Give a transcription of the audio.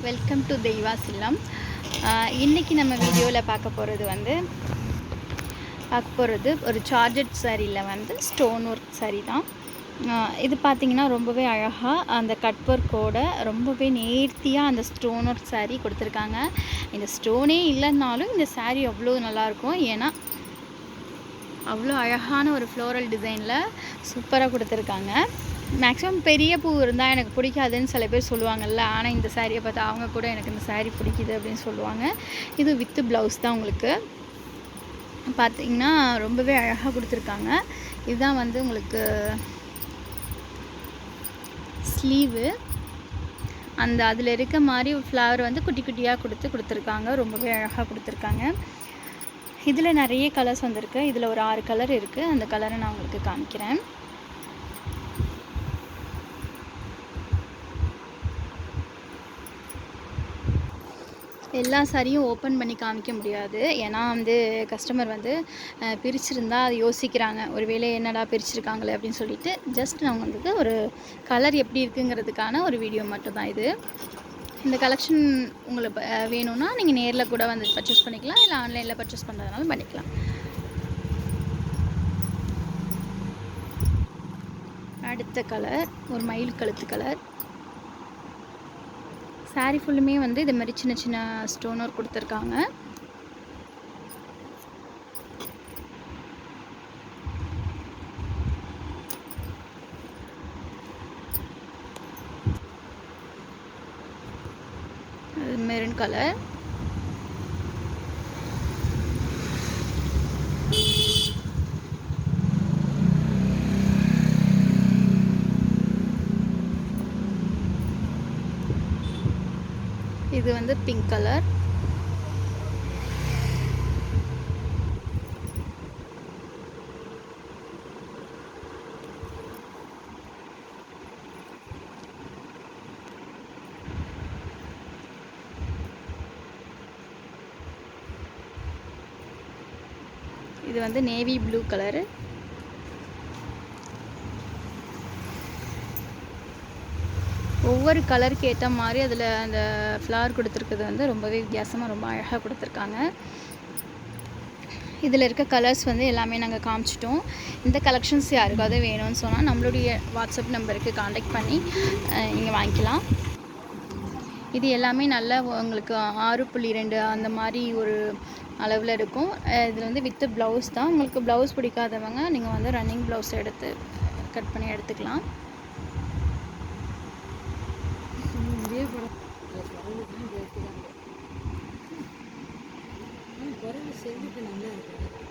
Welcome to தெய்வாஸ் இல்லம். இன்றைக்கி நம்ம வீடியோவில் பார்க்க போகிறது ஒரு சார்ஜட் சாரியில் வந்து ஸ்டோன் ஒர்க் சாரி தான். இது பார்த்திங்கன்னா ரொம்பவே அழகாக அந்த கட் ஒர்க்கோட ரொம்பவே நேர்த்தியாக அந்த ஸ்டோன் ஒர்க் சாரி கொடுத்துருக்காங்க. இந்த ஸ்டோனே இல்லைன்னாலும் இந்த சாரி அவ்வளோ நல்லாயிருக்கும். ஏன்னா அவ்வளோ அழகான ஒரு ஃப்ளோரல் டிசைனில் சூப்பராக கொடுத்துருக்காங்க. மேக்ஸிமம் பெரிய பூ இருந்தால் எனக்கு பிடிக்காதுன்னு சில பேர் சொல்லுவாங்கள்ல. ஆனால் இந்த சாரியை பார்த்தா அவங்க கூட எனக்கு இந்த சாரீ பிடிக்குது அப்படின்னு சொல்லுவாங்க. இது வித்து ப்ளவுஸ் தான். உங்களுக்கு பார்த்திங்கன்னா ரொம்பவே அழகாக கொடுத்துருக்காங்க. இதுதான் வந்து உங்களுக்கு ஸ்லீவு. அந்த அதில் இருக்க மாதிரி ஃப்ளவர் வந்து குட்டி குட்டியாக கொடுத்துருக்காங்க. ரொம்பவே அழகாக கொடுத்துருக்காங்க. இதில் நிறைய கலர்ஸ் வந்திருக்கு. இதில் ஒரு 6 கலர் இருக்குது. அந்த கலரை நான் உங்களுக்கு காமிக்கிறேன். எல்லா சாரியும் ஓப்பன் பண்ணி காமிக்க முடியாது. ஏன்னா வந்து கஸ்டமர் வந்து பிரிச்சுருந்தா அது யோசிக்கிறாங்க, ஒருவேளை என்னடா பிரிச்சுருக்காங்களே அப்படின்னு சொல்லிட்டு ஜஸ்ட் நான் உங்களுக்கு ஒரு கலர் எப்படி இருக்குங்கிறதுக்கான ஒரு வீடியோ மட்டும்தான் இது. இந்த கலெக்ஷன் உங்களுக்கு வேணும்னா நீங்கள் நேரில் கூட வந்து பர்ச்சேஸ் பண்ணிக்கலாம், இல்லை ஆன்லைனில் பர்ச்சேஸ் பண்ணுறதுனாலும் பண்ணிக்கலாம். அடுத்த கலர் ஒரு மயில் கழுத்து கலர். சாரி ஃபுல்லுமே வந்து இது மாதிரி சின்ன சின்ன ஸ்டோன் ஒர்க் கொடுத்துருக்காங்க. Maroon colour. இது வந்து பிங்க் கலர். இது வந்து நேவி ப்ளூ கலரு. ஒவ்வொரு கலருக்கு ஏற்ற மாதிரி அதில் அந்த ஃப்ளவர் கொடுத்துருக்கிறது வந்து ரொம்பவே வித்தியாசமாக ரொம்ப அழகாக கொடுத்துருக்காங்க. இதில் இருக்க கலர்ஸ் வந்து எல்லாமே நாங்கள் காமிச்சிட்டோம். இந்த கலெக்ஷன்ஸ் யாருக்காவது வேணும்னு சொன்னால் நம்மளுடைய வாட்ஸ்அப் நம்பருக்கு காண்டாக்ட் பண்ணி நீங்கள் வாங்கிக்கலாம். இது எல்லாமே நல்லா உங்களுக்கு 6.2 அந்த மாதிரி ஒரு அளவில் இருக்கும். இதில் வந்து வித்து ப்ளவுஸ் தான். உங்களுக்கு ப்ளவுஸ் பிடிக்காதவங்க நீங்கள் வந்து ரன்னிங் ப்ளவுஸ் எடுத்து கட் பண்ணி எடுத்துக்கலாம். நல்லா இருக்கு.